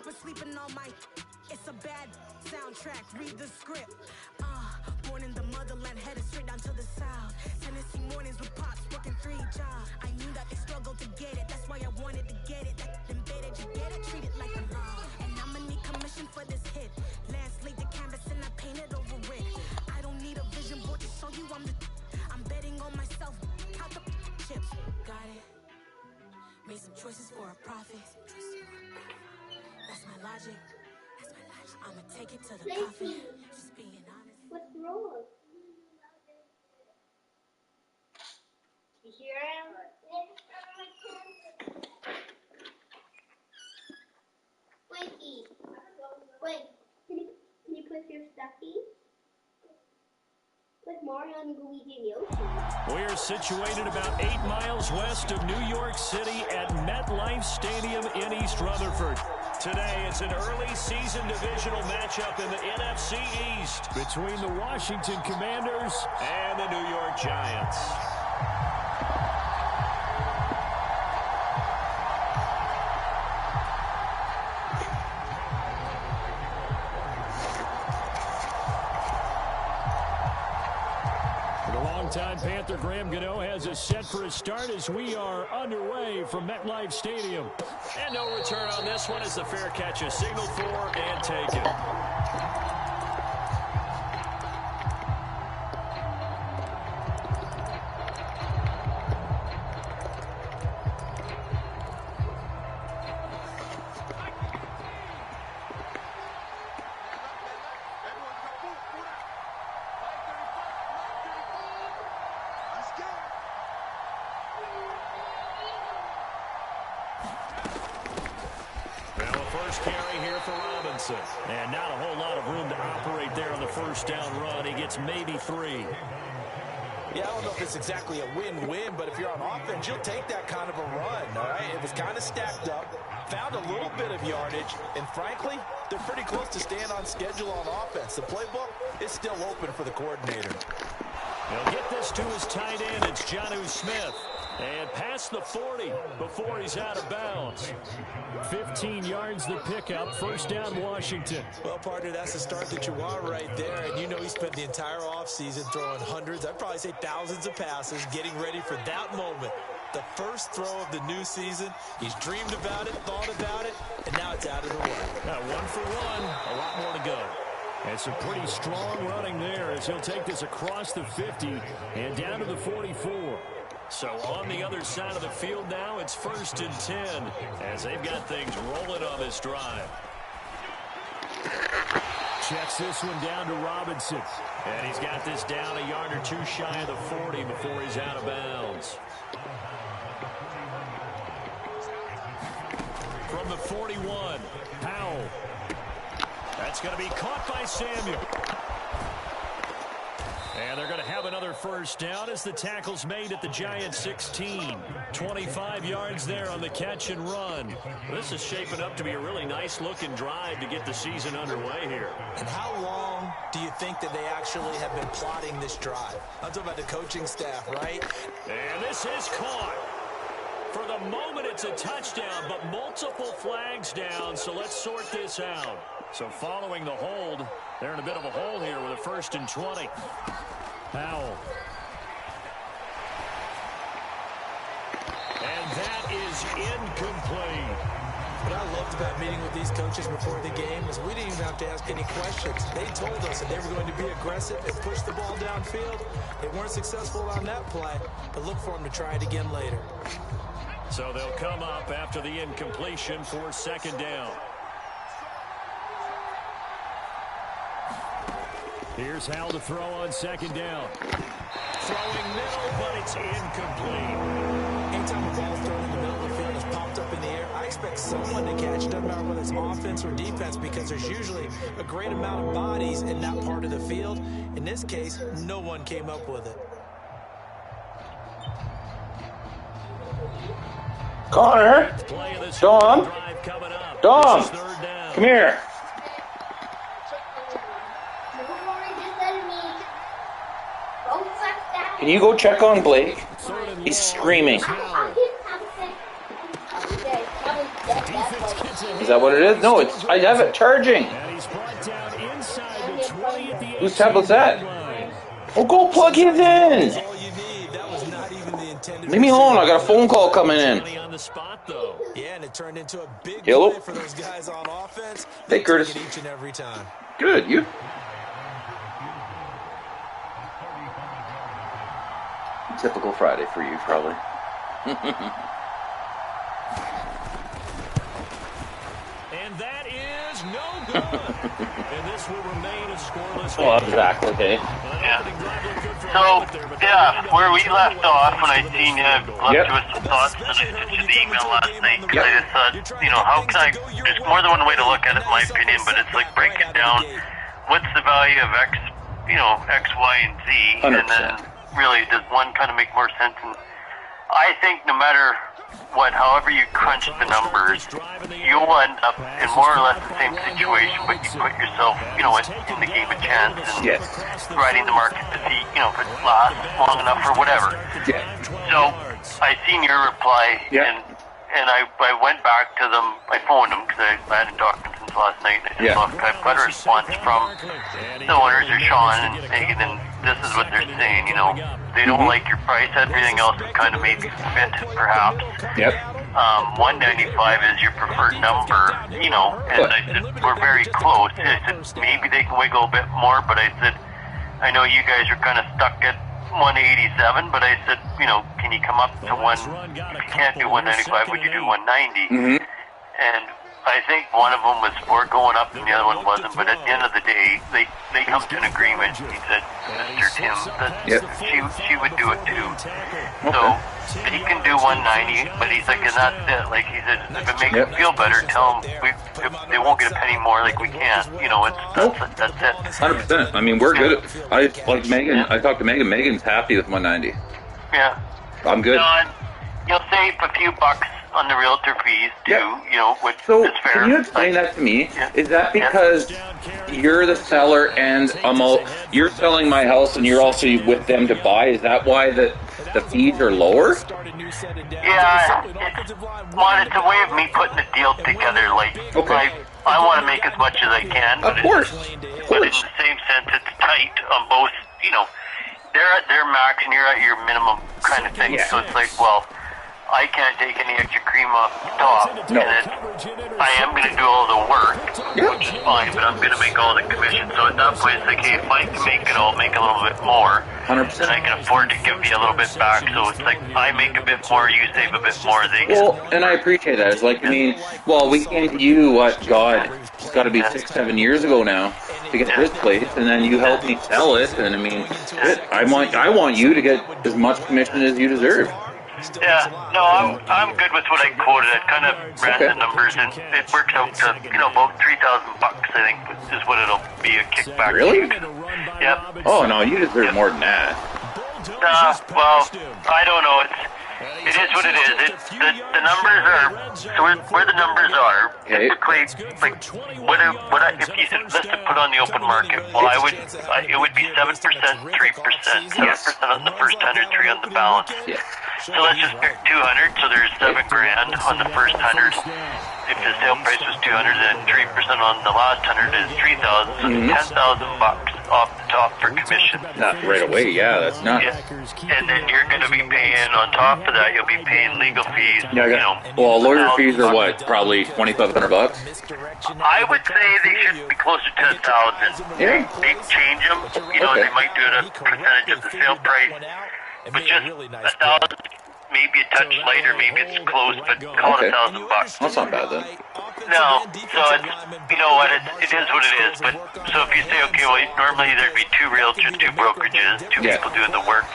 for sleeping on my. It's a bad soundtrack. Read the script. Born in the motherland, headed straight down to the south. Tennessee mornings with pops, working 3 jobs. I knew that they struggled to get it. That's why I wanted to get it. That embedded, you get it, treat it like a law. And I'ma need commission for this hit. Lance laid the canvas and I painted over it. I don't need a vision board to show you I'm betting on myself. Count the chips. Got it. Made some choices for a profit. That's my logic. I'ma take it to the profit. Just being honest. What's wrong? You hear him? Wakey. Wait. Can you put your stuffy? With Mario and Luigi and Yoshi. We're situated about 8 miles west of New York City at MetLife Stadium in East Rutherford. Today, it's an early season divisional matchup in the NFC East between the Washington Commanders and the New York Giants. Longtime Panther Graham Gano has us set for a start as we are underway from MetLife Stadium. And no return on this one as the fair catch is signaled for and taken. And not a whole lot of room to operate there on the first down run. He gets maybe 3. Yeah, I don't know if it's exactly a win-win, but if you're on offense, you'll take that kind of a run, all right? It was kind of stacked up, found a little bit of yardage, and frankly, they're pretty close to staying on schedule on offense. The playbook is still open for the coordinator. He'll get this to his tight end. It's Jonnu Smith. And past the 40 before he's out of bounds. 15 yards the pickup. First down, Washington. Well, partner, that's the start that you want right there. And you know he spent the entire offseason throwing hundreds, I'd probably say thousands of passes, getting ready for that moment. The first throw of the new season. He's dreamed about it, thought about it, and now it's out of the way. Now 1 for 1, a lot more to go. And some pretty strong running there as he'll take this across the 50 and down to the 44. So on the other side of the field now, it's 1st and 10 as they've got things rolling on this drive. Checks this one down to Robinson. And he's got this down a yard or 2 shy of the 40 before he's out of bounds. From the 41, Powell. That's going to be caught by Samuel. And they're going to have another first down as the tackle's made at the Giants 16. 25 yards there on the catch and run. This is shaping up to be a really nice-looking drive to get the season underway here. And how long do you think that they actually have been plotting this drive? I'm talking about the coaching staff, right? And this is caught. For the moment, it's a touchdown, but multiple flags down, so let's sort this out. So following the hold, they're in a bit of a hole here with a 1st and 20. Powell. And that is incomplete. What I loved about meeting with these coaches before the game is we didn't even have to ask any questions. They told us that they were going to be aggressive and push the ball downfield. They weren't successful on that play, but look for them to try it again later. So they'll come up after the incompletion for 2nd down. Here's Hal to throw on 2nd down. Throwing middle, but it's incomplete. Anytime a ball thrown in the middle of the field is popped up in the air, I expect someone to catch it, doesn't matter whether it's offense or defense, because there's usually a great amount of bodies in that part of the field. In this case, no one came up with it. Connor, Dom, come here. Can you go check on Blake? He's screaming. Is that what it is? No, it's. I have it charging. Whose tablet's that? Oh, go plug his in. Leave me alone. I got a phone call coming in. Yeah, and it turned into a big Hello? play for those guys on offense. Hey, Curtis. Each and every time. Good, you? Typical Friday for you, probably. And that is no good. And this will remain a scoreless game. Well, exactly, okay. Yeah. So, yeah, where we left off when I seen you left with some thoughts and I sent you the email last night, because I just thought, you know, how can I, there's more than one way to look at it in my opinion, but it's like break it down, what's the value of X, you know, X, Y, and Z, 100%. and then really does one kind of make more sense? And I think no matter what, however you crunch the numbers, you'll end up in more or less the same situation, but you put yourself, you know, in the game of chance and riding the market to see, you know, if it lasts long enough or whatever. Yeah. So I seen your reply, and I went back to them. I phoned them because I hadn't talked to them since last night. And I said, look, I've got a response from the owners, or Sean and Megan, and this is what they're saying. You know, they don't like your price. Everything else is kind of maybe fit, perhaps. Yep. 195 is your preferred number, you know, and I said, we're very close. I said, maybe they can wiggle a bit more, but I said, I know you guys are kind of stuck at 187, but I said, you know, can you come up to if you can't do 195, would you do 190? And I think one of them was for going up and the other one wasn't, but at the end of the day, they come to an agreement. He said, Mr. Tim, that she would do it too. So he can do 190, but he's like, and that's it. Like he said, if it makes you feel better, tell them they won't get a penny more. Like we can't, you know. That's it. 100%. I mean, we're good. I like Megan. I talked to Megan. Megan's happy with 190. Yeah. I'm good. You'll save a few bucks on the realtor fees too, you know, which so is fair. Can you explain that to me? Is that because you're the seller and you're selling my house and you're also with them to buy? Is that why the fees are lower? Yeah, it's a way of me putting the deal together. Like, I want to make as much as I can. But Of course. But in the same sense, it's tight on both. You know, they're at their max and you're at your minimum kind of thing. So it's like, well, I can't take any extra cream off the top. No. And I am going to do all the work, which is fine, but I'm going to make all the commission. So at that point, it's like, hey, if I can make it, I'll make a little bit more. 100%. And I can afford to give you a little bit back. So it's like, I make a bit more, you save a bit more. And I appreciate that. It's like, I mean, well, we came to you, it's got to be 6-7 years ago now to get this place, and then you helped me sell it, and I mean, I want you to get as much commission as you deserve. Yeah, no, I'm good with what I quoted. I kind of ran the numbers, and it works out to, you know, about $3,000, I think, is what it'll be a kickback. Really? Yep. Oh no, you deserve more than that. Well, I don't know. It is what it is. The numbers are, so where the numbers are, typically, like, if you said, let's put on the open market, well, it would be 7%, 3%, 7% on the first 100, 3 on the balance. So let's just pick 200, so there's $7,000 on the first 100. If the sale price was 200, then 3% on the last 100 is 3,000, so $10,000 off the top for commission. Not right away, that's not. Yeah. And then you're going to be paying, on top of that, you'll be paying legal fees. Well, lawyer fees are what? Probably $2,500. I would say they should be closer to 1,000. Yeah. They change them. You know, they might do it a percentage of the sale price. But just 1,000, maybe a touch lighter, maybe it's close, but call it $1,000. That's not bad then. No, so it's, you know what, it is what it is. But so if you say, okay, well, normally there'd be 2 realtors, 2 brokerages, 2 people doing the work.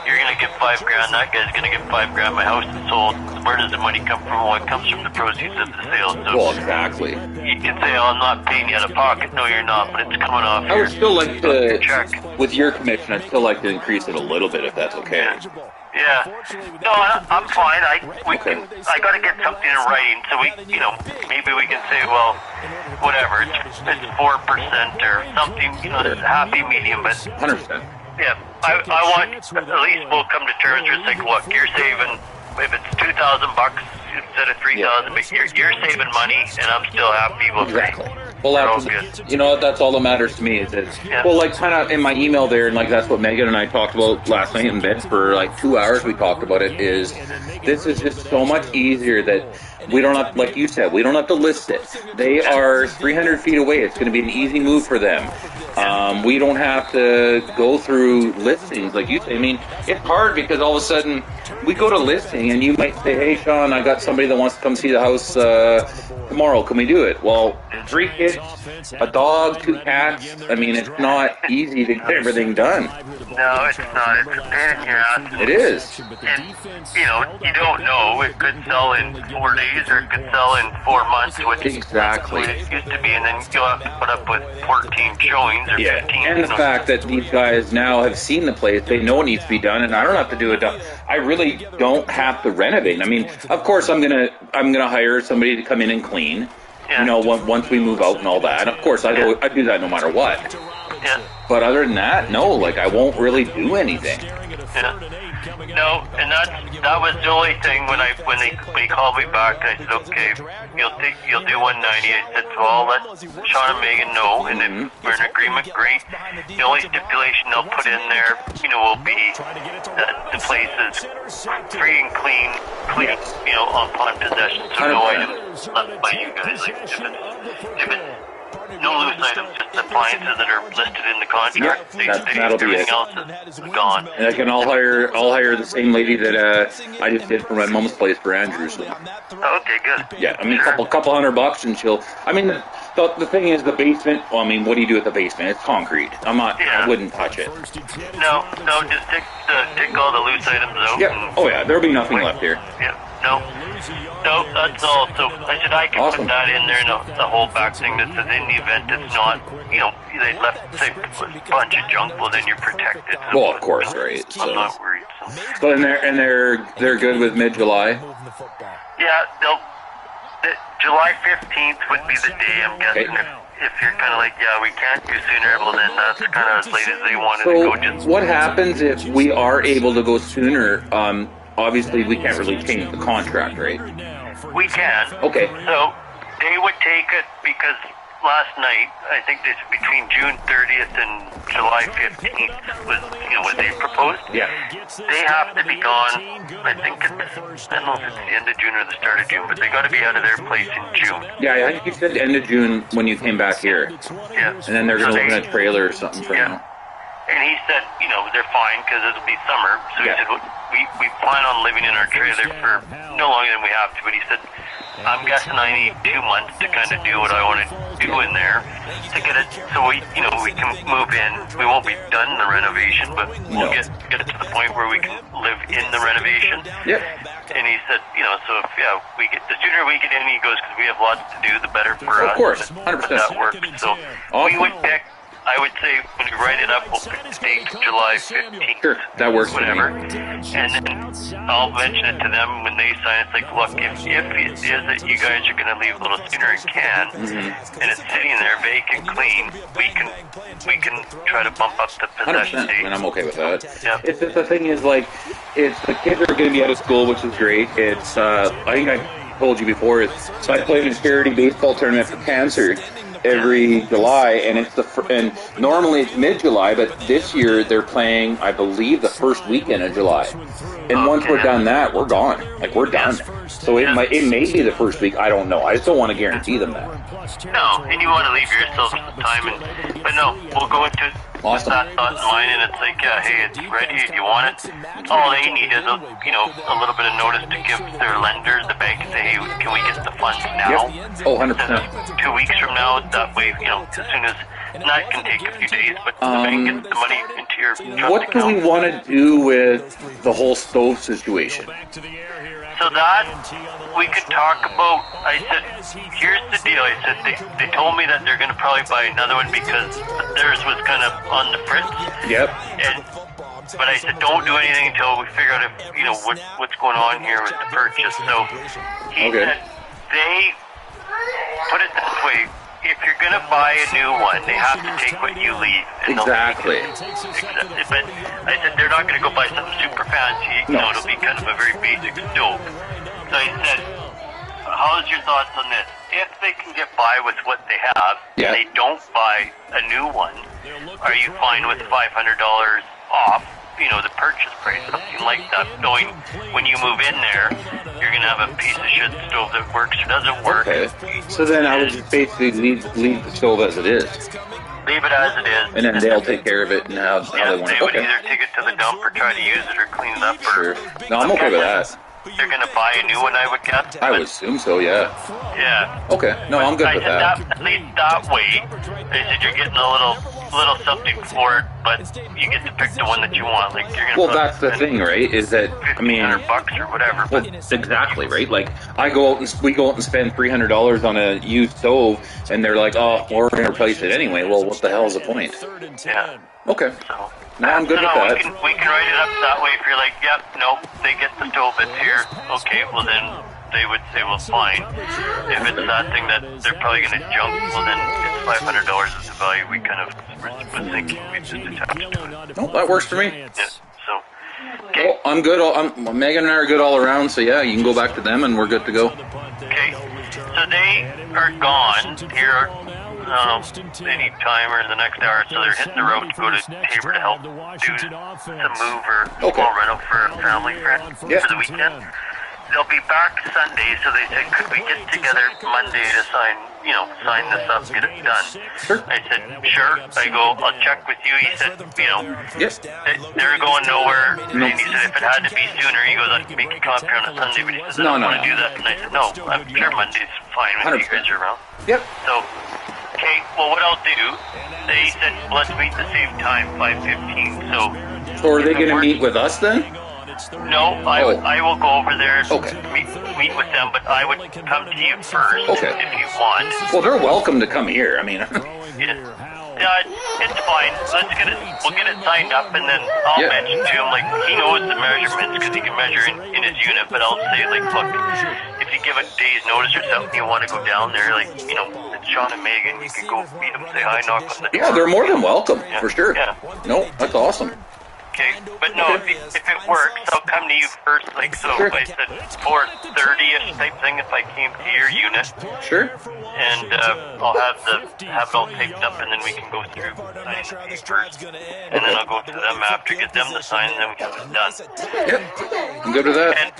You're gonna get $5,000. That guy's gonna get $5,000. My house is sold. Where does the money come from? Well, it comes from the proceeds of the sale. So well, exactly. You can say, oh, I'm not paying you out of pocket. No, you're not, but it's coming off. I would still like to check. With your commission, I'd still like to increase it a little bit if that's okay. Yeah. No, I'm fine. I got to get something in writing, so you know, maybe we can say, well, whatever, it's 4% or something. You know, there's a happy medium, but 100%. Yeah, I want at least we'll come to terms with like, look, you're saving if it's $2,000, instead of 3,000, but you're saving money, and I'm still happy with Exactly. it. Well, We're all that's, good. you know, that's all that matters to me. Is it's, well, like kind of in my email there, and like that's what Megan and I talked about last night in bed for like 2 hours. We talked about it. Is this is just so much easier that we don't have, like you said, we don't have to list it. They are 300 feet away. It's going to be an easy move for them. We don't have to go through listings like you say. I mean, it's hard because all of a sudden we go to listing and you might say, hey, Sean, I got somebody that wants to come see the house tomorrow. Can we do it? Well, 3 kids, a dog, 2 cats. I mean, it's not easy to get everything done. No, it's not. It's a pain in your ass. It is. And, you know, you don't know. It could sell in 4 days or it could sell in 4 months, which Exactly. is what it used to be. And then you'll have to put up with 14 showings or 15. And the fact that these guys now have seen the place, they know it needs to be done, and I don't have to do it. I really don't have to renovate. I mean, of course, I'm gonna hire somebody to come in and clean. Yeah. You know, once we move out and all that. And of course, I do that no matter what. Yeah. But other than that, no. Like I won't really do anything. Yeah. No, and that was the only thing when he called me back. I said, okay, you'll do 190. I said, so I'll let Sean and Megan know, and if we're in agreement, great. The only stipulation they'll put in there, you know, will be that the place is free and clean, you know, upon possession. So no items left by you guys. Like if it's no loose items, just appliances that are listed in the contract. That'll be everything it. else is gone. And I'll hire the same lady that I just did for my mom's place for Andrew. So. Okay, good. Yeah, I mean, couple $100, and she'll. I mean, the thing is, the basement. Well, I mean, what do you do with the basement? It's concrete. I wouldn't touch it. No, just take all the loose items out. Yeah. Oh yeah, there'll be nothing left here. Yeah. No, that's all. So I said I can put that in there, and the whole back thing that says in the event it's not, you know, they left say a bunch of junk. Well, then you're protected. So Well, of course, right. I'm not worried. So they're good with mid-July. Yeah, July 15th would be the day. I'm guessing if you're kind of like, yeah, we can't do sooner. Well, then that's kind of as late as they wanted to go. Just what happens if we are able to go sooner? Obviously, we can't really change the contract, right? We can. Okay. So they would take it because last night, I think this between June 30th and July 15th was, you know, what they proposed. Yeah. They have to be gone, I think I don't know if it's the end of June or the start of June, but they got to be out of their place in June. Yeah, I think you said end of June when you came back here. Yeah. And then they're going to live in a trailer or something for now. And he said, you know, they're fine because it'll be summer. So he said, well, we plan on living in our trailer for no longer than we have to. But he said, I'm guessing I need 2 months to kind of do what I want to do in there to get it. So we can move in. We won't be done the renovation, but we'll get it to the point where we can live in the renovation. Yep. And he said, you know, so if the sooner we get in, he goes, because we have lots to do, the better for us. Of course, 100%. That works. So we would pick. I would say when we write it up, we'll pick the date July 15th. Sure, that works. Whatever. And then I'll mention it to them when they sign. It's like, look, if it is that you guys are going to leave a little sooner and can, and it's sitting there vacant, clean, we can try to bump up the possession 100%, date. and I'm okay with that. Yeah. It's just the thing is, like, it's the kids are going to be out of school, which is great. It's I think I told you before. So I played in a charity baseball tournament for cancer every July, and and normally it's mid-July, but this year they're playing, I believe, the first weekend of July. And once we're done that, we're gone. Like, we're done. So it may be the first week. I don't know. I just don't want to guarantee them that. No, and you want to leave yourself some time. But no, we'll go into Awesome. that thought in mind, and it's like, hey, it's ready. If you want it, all they need is a little bit of notice to give their lenders, the bank, and say, hey, can we get the funds now? Yep. Oh, 100%. 2 weeks from now, that way, as soon as, and that can take a few days, but the bank gets the money into your trust What do we account. want to do with the whole stove situation? So that we could talk about. I said, here's the deal. I said they told me that they're going to probably buy another one because theirs was kind of on the fritz. Yep. But I said, don't do anything until we figure out what's going on here with the purchase. So he said they put it this way. If you're going to buy a new one, they have to take what you leave. Exactly. But I said, they're not going to go buy something super fancy. No. It'll be kind of a very basic stove. So I said, how's your thoughts on this? If they can get by with what they have, Yeah. and they don't buy a new one, are you fine with $500 off, the purchase price, something like that, knowing when you move in there, you're going to have a piece of shit stove that works or doesn't work. Okay. So then I would just basically leave the stove as it is. Leave it as it is. And then they'll take care of it and how Yeah, they want they it. would Okay. either take it to the dump or try to use it or clean it up. Sure. No, I'm okay with that. They're going to buy a new one, I would guess. I would assume so, yeah. Yeah. Okay. No, I'm good I with said that. at least that way, they said you're getting a little something for it, but you get to pick the one that you want. Like you're gonna. Well, that's the thing, right? Is that $1,500 or whatever. Well, exactly, right? Like we go out and spend $300 on a used stove, and they're like, "Oh, well, we're gonna replace it anyway." Well, what the hell is the point? Yeah. Okay. So. No, I'm good with No, that. we can write it up that way. If you're like, yep, nope, they get the stove, it's here. Okay, well then they would say, well, fine. If it's that thing that they're probably going to junk, well then it's $500 is the value we kind of was thinking we just attached to it. No, that works for me. Yeah, so, okay. Well, I'm good. Megan and I are good all around. So yeah, you can go back to them, and we're good to go. Okay, so they are gone here. Any time or in the next hour, so they're hitting the road to go to Tabor to help do some move or small rental for a family friend for the weekend. They'll be back Sunday, so they said, could we get together Monday to sign this up, get it done? Sure. I said, sure. I go, I'll check with you. He said, Yes. they're going nowhere. And he said, if it had to be sooner, he goes, I can make you come up here on a Sunday. But he says, I don't want to do that. And I said, no, I'm sure Monday's fine when you guys are around. Yep. So, okay, well, what I'll do, they said, let's meet the same time, 5:15. So are they going to meet with us then? No, I will go over there and Okay. meet with them, but I would come to you first if you want. Well, they're welcome to come here. I mean, Yeah, it's fine. We'll get it signed up, and then I'll mention to him, like, he knows the measurements because he can measure in his unit, but I'll say, like, look, if you give a day's notice or something, you want to go down there, like, it's Sean and Megan, you can go meet them, say hi, knock on the door. yeah, they're more than welcome for sure. Yeah. No, that's awesome. Okay, but no, if it works, I'll come to you first, like, so Sure. I said 4:30ish type thing if I came to your unit. Sure. And I'll have it all taped up, and then we can go through signing the papers. And then I'll go to them after, get them to sign, and then we have it done. Yep. I'm good with that. And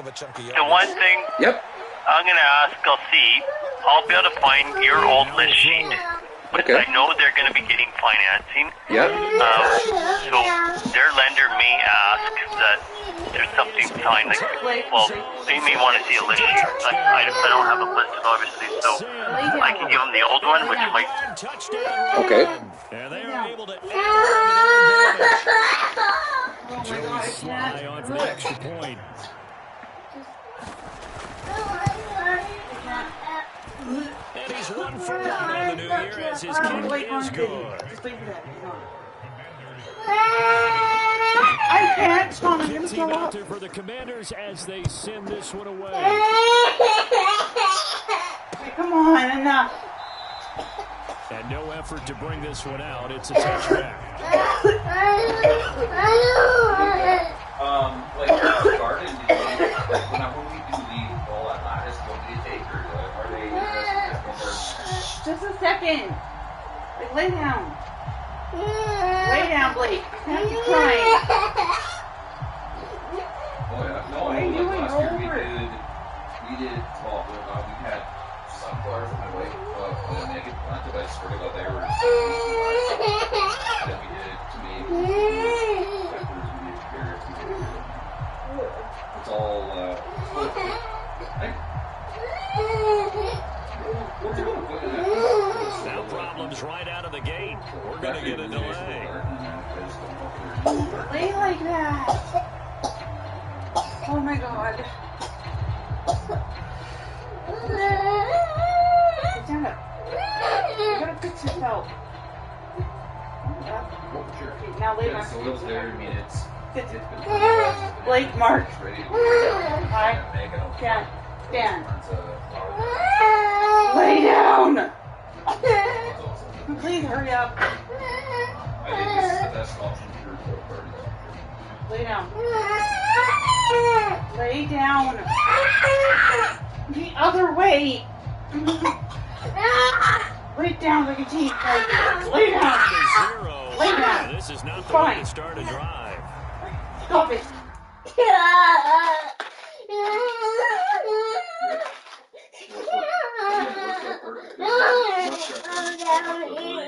the one thing Yep. I'm going to ask, I'll be able to find your old list sheet. But Okay. I know they're going to be getting financing. Yep. So their lender may ask that there's something signed. Like, well, they may want to see a list sheet. I don't have it listed, obviously, so I can give them the old one, which might. Okay. And they are able to add on their advantage. Joey Sly on for the extra point. And he's 1 for 1 on the new year as his kick is good. I can't, Sean. I'm going to Team go out up. there for the Commanders as they send this one away. Come on, enough. And no effort to bring this one out. It's a touchback. Like Garden, whenever we do the ball at lattice, what do you take, or are they Just a second. Like, lay down. Lay down, Blake. Can't keep crying. Oh yeah, no, What are you doing? last Roll year over. we had sunflowers in my way, and they get planted. I swear to God, they were. Then we did tomatoes, peppers, we did carrots, we did. It's all. Now problems right out of the gate. We're going to get a delay. Lay like that. Oh my God. Sit down up. You gotta fix yourself. Okay, now lay back. So those there, I mean, it's Sit. been Blake, Mark. ready to Hi. make it. Dan. Dan. Lay down. Please hurry up. I think this is the best option for both parties. Lay down. Lay down. The other way. Lay down like a team. Lay down. Lay down. This is not the Fine. way to start a drive. Stop it.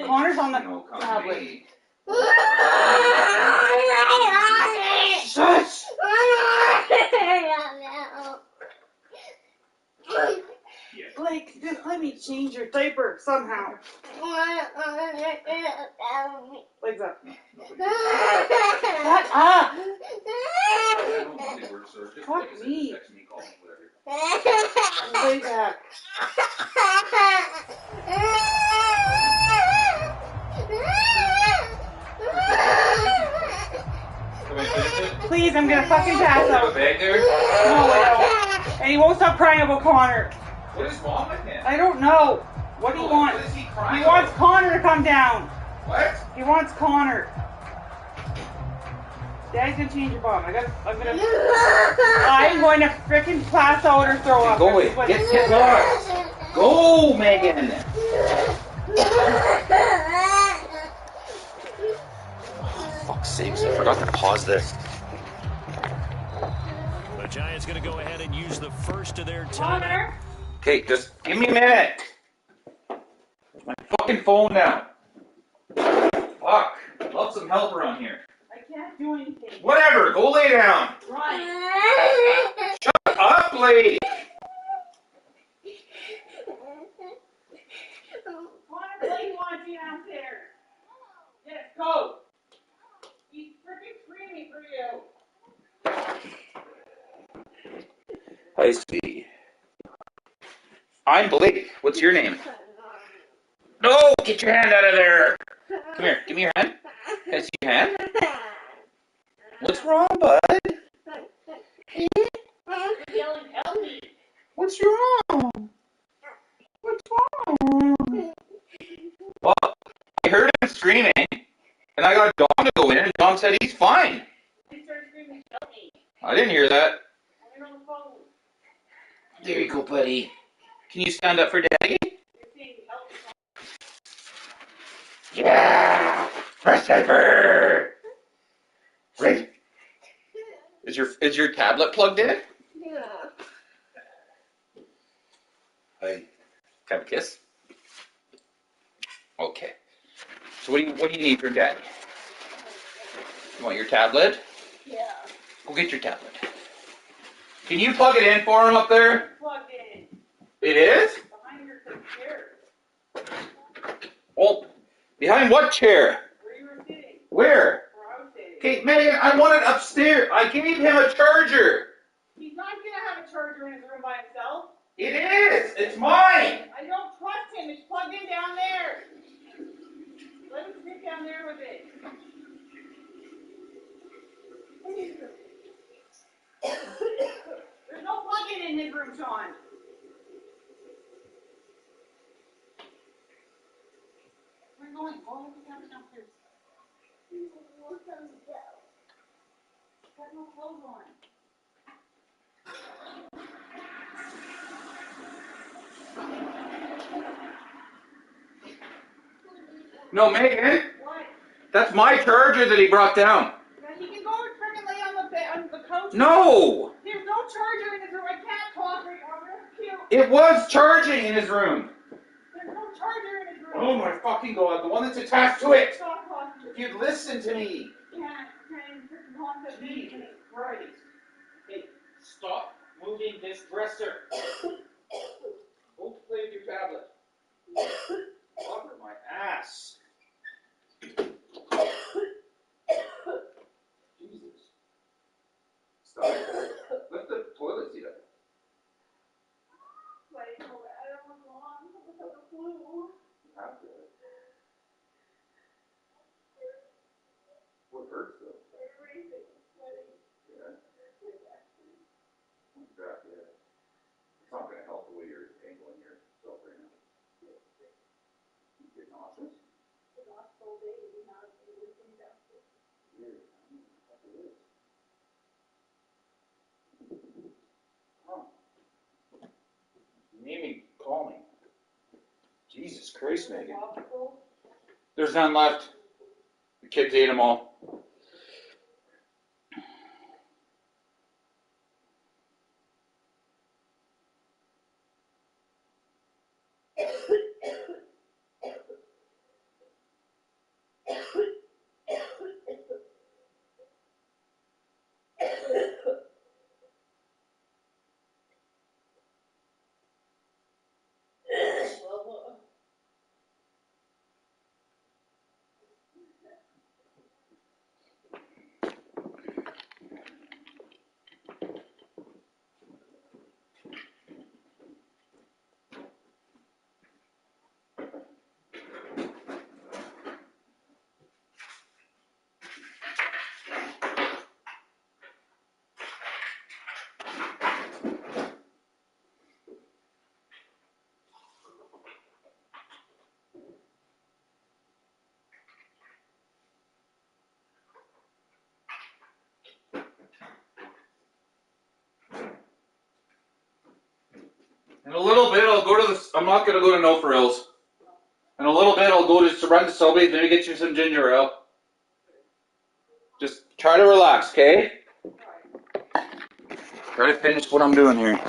Connor's on the tablet. Shush! Blake, just let me change your diaper somehow. Legs up. Shut up! Fuck me. Lay back. Please, I'm gonna fucking pass out. No, I don't. And he won't stop crying about Connor. What is wrong with him? I don't know. What do you want? What is he crying He wants about? Connor to come down. What? He wants Connor. Daddy's gonna change your bomb. I'm going to frickin' pass out or throw up. Go away. Get lost. Go, Megan. Fuck's sakes, I forgot to pause this. The Giants going to go ahead and use the first of their time. Connor? Okay, just give me a minute. Where's my fucking phone now? Fuck. Love some help around here. I can't do anything. Whatever. Go lay down. Right. Shut up, lady. Connor, Blake wants you downstairs. Yes, go. He's freaking screaming for you. Hi, sweetie. I'm Blake. What's your name? No, get your hand out of there. Come here. Give me your hand. Can I see your hand? What's wrong, bud? Yelling, help me. What's wrong? What's wrong? Well, I heard him screaming, and I got Dom to go in, and Dom said he's fine. He started screaming, help me. I didn't hear that. You're on the phone. There you go, buddy. Can you stand up for Daddy? You're saying, help me. Yeah! Press hyper! Right. Is your tablet plugged in? Yeah. Hi. Have a kiss? Okay. So what do you need from Daddy? You want your tablet? Yeah. Go get your tablet. Can you plug it in for him up there? Plugged in. It is? Behind your chair. Well, behind what chair? Where you were sitting. Where? Where I was sitting. Okay, Megan, I want it upstairs. I gave him a charger. He's not going to have a charger in his room by himself. It is. It's mine. I don't trust him. It's plugged in down there. Let him sit down there with it. There's no plug-in in his room, Sean. We're going. Go downstairs. Got no clothes on. No, Megan. What? That's my charger that he brought down. Yeah, he can go and freaking lay on the couch. No. There's no charger in his room. I can't talk right now. That's cute. It was charging in his room. There's no charger in his room. Oh my fucking God. The one that's attached to it. Stop talking. If you'd listen to me. Can't freaking talk to me. Christ. Hey, stop moving this dresser. Go play with your tablet. Cover my ass. Jesus. Stop. Lift the toilet seat up. Wait, no, I don't want to go on without the flu. You have to. What hurts though? Everything is sweating. Yeah. Exactly. It's not going to help the way you're angling yourself right now. You get nauseous? The last whole day, we have to do things after. Weird. I don't know what it is. Huh. Christ, Megan. There's none left. The kids ate them all. In a little bit, I'll go to the. I'm not gonna go to No Frills. In a little bit, I'll go to run to Subway, maybe get you some ginger ale. Just try to relax, okay? Try to finish what I'm doing here.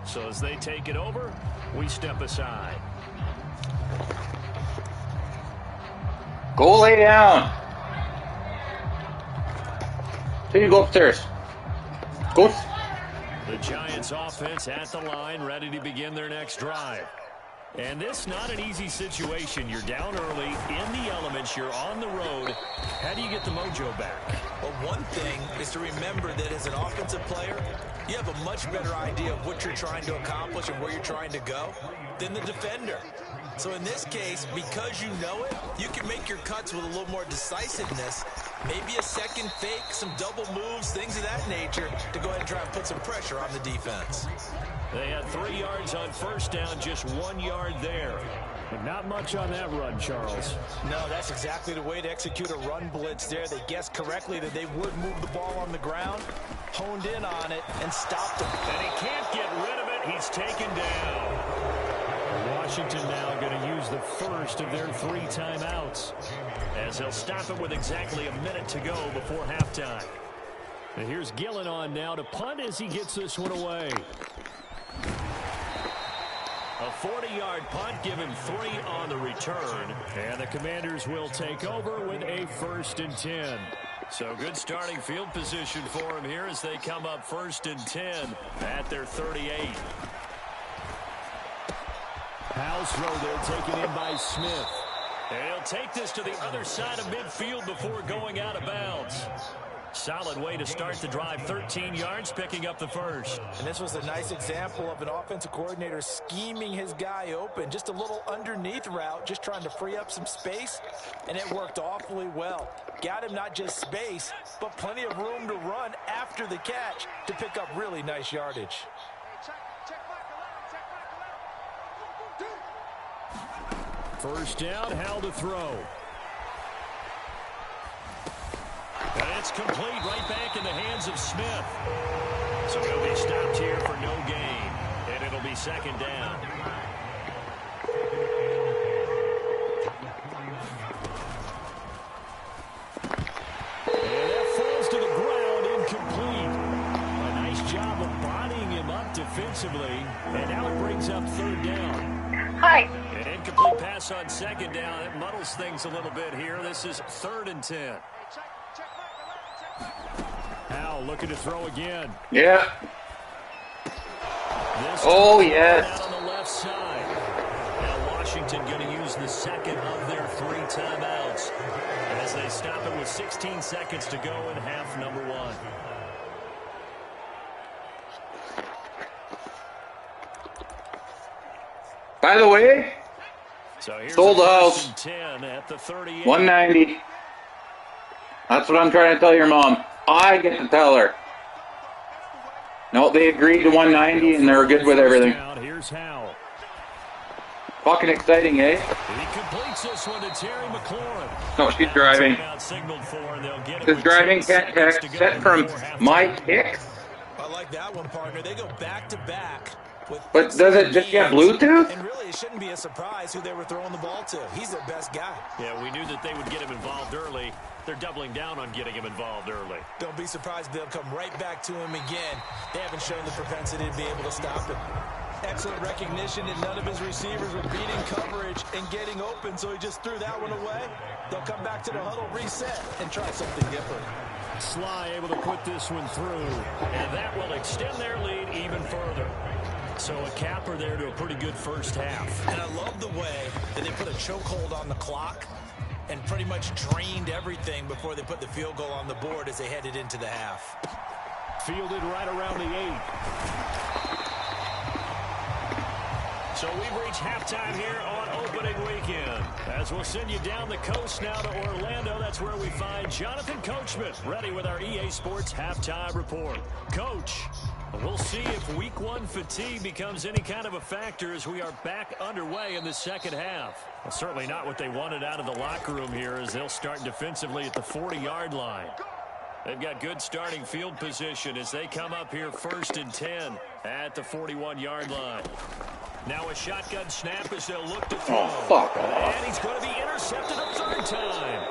So as they take it over, we step aside. Go lay down. Then you go upstairs. Go. The Giants offense at the line, ready to begin their next drive. And this not an easy situation. You're down early, in the elements, you're on the road. How do you get the mojo back? Well, one thing is to remember that as an offensive player, you have a much better idea of what you're trying to accomplish and where you're trying to go than the defender. So in this case, because you know it, you can make your cuts with a little more decisiveness. Maybe a second fake, some double moves, things of that nature to go ahead and try and put some pressure on the defense. They had 3 yards on first down, just 1 yard there. But not much on that run, Charles. No, that's exactly the way to execute a run blitz there. They guessed correctly that they would move the ball on the ground, honed in on it, and stopped him. And he can't get rid of it. He's taken down. Washington now going to use the first of their 3 timeouts, as he'll stop it with exactly a minute to go before halftime. And here's Gillen on now to punt as he gets this one away. A 40-yard punt, give him 3 on the return. And the Commanders will take over with a 1st and 10. So good starting field position for him here as they come up 1st and 10 at their 38. House throw there taken in by Smith. And he'll take this to the other side of midfield before going out of bounds. Solid way to start the drive, 13 yards, picking up the first. And this was a nice example of an offensive coordinator scheming his guy open. Just a little underneath route, just trying to free up some space, and it worked awfully well. Got him not just space, but plenty of room to run after the catch to pick up really nice yardage. First down, Howell to throw. And it's complete, right back in the hands of Smith. So he'll be stopped here for no gain, and it'll be 2nd down. And that falls to the ground, incomplete. A nice job of bodying him up defensively, and now it brings up 3rd down. Hi. An incomplete pass on 2nd down. It muddles things a little bit here. This is 3rd and 10. Howell looking to throw again. Yeah. This oh, yes. On the left side. Now Washington going to use the 2nd of their 3 timeouts as they stop it with 16 seconds to go in half number 1. By the way, so here's sold house. 10 at the 38. 190. That's what I'm trying to tell your mom. I get to tell her. No, they agreed to 190 and they're good with everything. Here's Howell. Fucking exciting, eh? He completes this one to Terry McLaurin. No, she's driving. This driving can't text set from my kicks. I like that one, partner. They go back to back. But does it just get Bluetooth? And really, it shouldn't be a surprise who they were throwing the ball to. He's their best guy. Yeah, we knew that they would get him involved early. They're doubling down on getting him involved early. Don't be surprised if they'll come right back to him again. They haven't shown the propensity to be able to stop him. Excellent recognition that none of his receivers were beating coverage and getting open, so he just threw that one away. They'll come back to the huddle, reset, and try something different. Sly able to put this one through, and that will extend their lead even further. So a capper there to a pretty good first half. And I love the way that they put a chokehold on the clock and pretty much drained everything before they put the field goal on the board as they headed into the half. Fielded right around the 8. So we've reached halftime here on opening weekend. As we'll send you down the coast now to Orlando, that's where we find Jonathan Coachman, ready with our EA Sports halftime report. Coach, we'll see if week 1 fatigue becomes any kind of a factor as we are back underway in the second half. Well, certainly not what they wanted out of the locker room here as they'll start defensively at the 40-yard line. They've got good starting field position as they come up here 1st and 10 at the 41-yard line. Now a shotgun snap as they'll look to throw. Oh, fuck off. And he's going to be intercepted a 3rd time.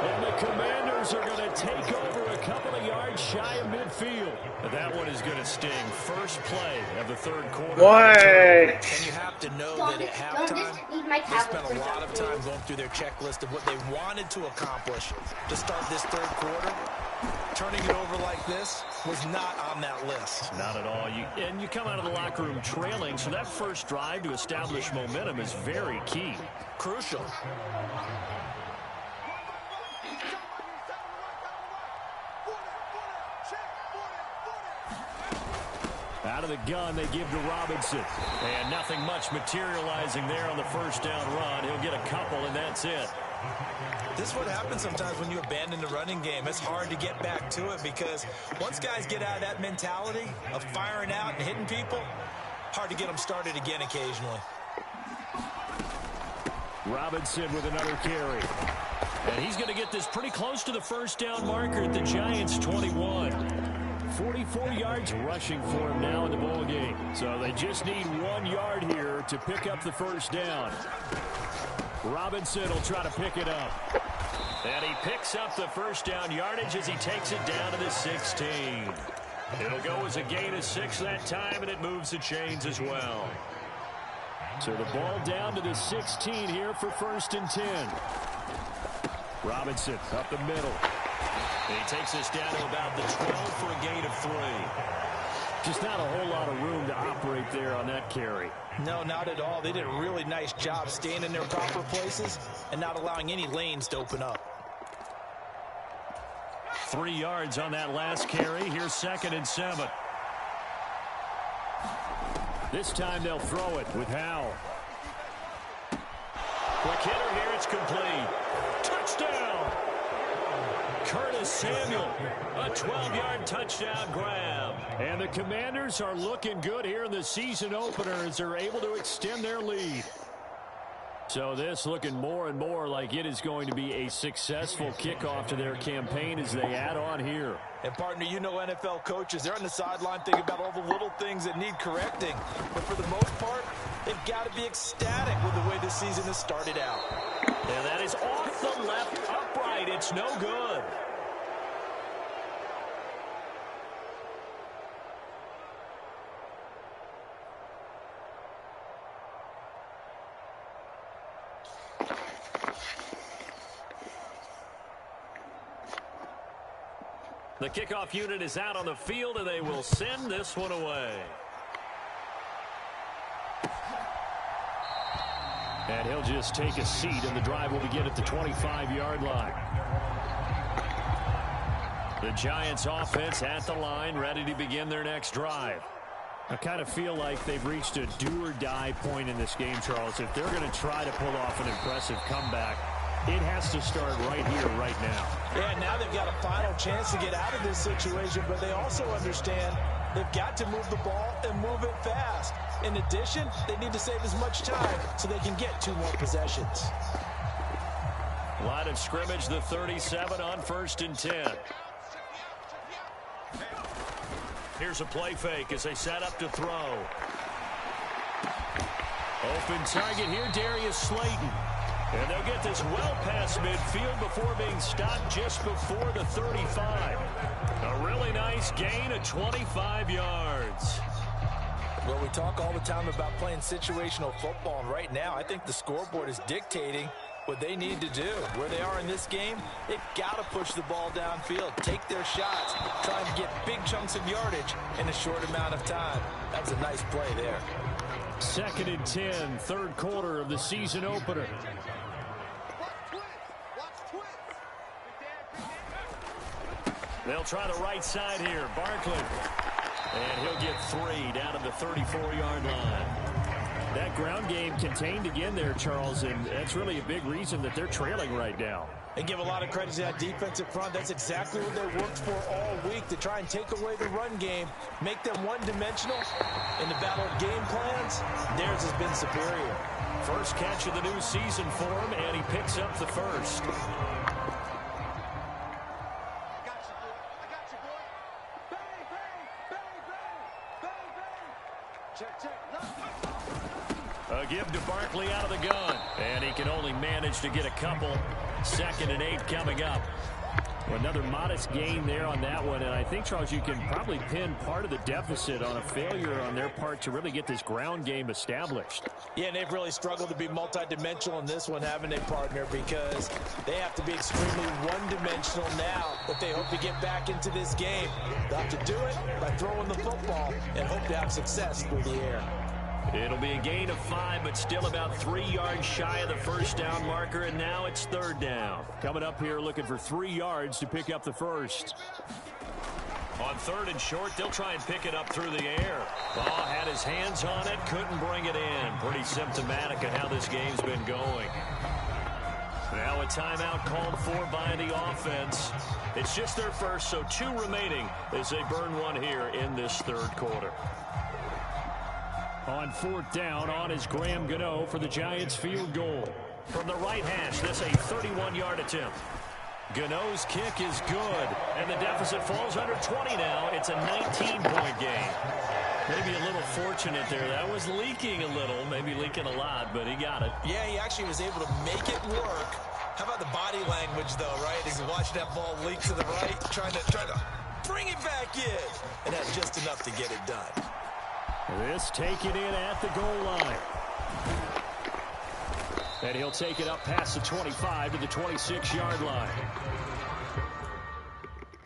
And the Commanders are going to take over a couple of yards shy of midfield. But that one is going to sting. First play of the 3rd quarter. What? And you have to know that at halftime, they spent a lot of time going through their checklist of what they wanted to accomplish to start this 3rd quarter. Turning it over like this was not on that list. Not at all. You come out of the locker room trailing, so that first drive to establish momentum is very key. Crucial. Out of the gun, they give to Robinson. And nothing much materializing there on the first down run. He'll get a couple, and that's it. This is what happens sometimes when you abandon the running game. It's hard to get back to it because once guys get out of that mentality of firing out and hitting people, hard to get them started again occasionally. Robinson with another carry. And he's going to get this pretty close to the first down marker at the Giants' 21. 44 yards rushing for him now in the ball game. So they just need 1 yard here to pick up the first down. Robinson will try to pick it up. And he picks up the first down yardage as he takes it down to the 16. It'll go as a gain of 6 that time, and it moves the chains as well. So the ball down to the 16 here for 1st and 10. Robinson up the middle. And he takes this down to about the 12 for a gain of 3. Just not a whole lot of room to operate there on that carry. No, not at all. They did a really nice job staying in their proper places and not allowing any lanes to open up. 3 yards on that last carry. Here's 2nd and 7. This time they'll throw it with Howell. Quick hitter here. It's complete. Touchdown. Curtis Samuel, a 12-yard touchdown grab. And the Commanders are looking good here in the season opener as they're able to extend their lead. So this looking more and more like it is going to be a successful kickoff to their campaign as they add on here. And partner, you know NFL coaches, they're on the sideline thinking about all the little things that need correcting. But for the most part, they've got to be ecstatic with the way this season has started out. And that is off the left upright. It's no good. The kickoff unit is out on the field, and they will send this one away. And he'll just take a seat, and the drive will begin at the 25-yard line. The Giants offense at the line, ready to begin their next drive. I kind of feel like they've reached a do-or-die point in this game, Charles. If they're going to try to pull off an impressive comeback, It has to start right here, right now. Yeah, now they've got a final chance to get out of this situation, but they also understand they've got to move the ball and move it fast. In addition, they need to save as much time so they can get 2 more possessions. Line of scrimmage, the 37 on 1st and 10. Here's a play fake as they set up to throw. Open target here, Darius Slayton. And they'll get this well past midfield before being stopped just before the 35. A really nice gain of 25 yards. Well, we talk all the time about playing situational football, and right now I think the scoreboard is dictating what they need to do. Where they are in this game, they've got to push the ball downfield, take their shots, try and get big chunks of yardage in a short amount of time. That was a nice play there. 2nd and 10, 3rd quarter of the season opener. They'll try the right side here, Barkley. And he'll get 3 down to the 34-yard line. That ground game contained again there, Charles, and that's really a big reason that they're trailing right now. They give a lot of credit to that defensive front. That's exactly what they worked for all week, to try and take away the run game, make them one-dimensional. In the battle of game plans, theirs has been superior. First catch of the new season for him, and he picks up the first. A give to Barkley out of the gun, and he can only manage to get a couple. 2nd and 8 coming up. Another modest gain there on that one, and I think, Charles, you can probably pin part of the deficit on a failure on their part to really get this ground game established. Yeah, and they've really struggled to be multidimensional in this one, haven't they, partner? Because they have to be extremely one-dimensional now if they hope to get back into this game. They'll have to do it by throwing the football and hope to have success through the air. It'll be a gain of 5, but still about 3 yards shy of the first down marker, and now it's 3rd down. Coming up here looking for 3 yards to pick up the first. On 3rd and short, they'll try and pick it up through the air. Ball had his hands on it, couldn't bring it in. Pretty symptomatic of how this game's been going. Now a timeout called for by the offense. It's just their first, so 2 remaining as they burn one here in this 3rd quarter. On 4th down, on is Graham Gano for the Giants field goal. From the right hash, this a 31-yard attempt. Gano's kick is good, and the deficit falls under 20 now. It's a 19-point game. Maybe a little fortunate there. That was leaking a little, maybe leaking a lot, but he got it. Yeah, he actually was able to make it work. How about the body language, though, right? As you watch that ball leak to the right, trying to bring it back in, and had just enough to get it done. This taken in at the goal line. And he'll take it up past the 25 to the 26-yard line.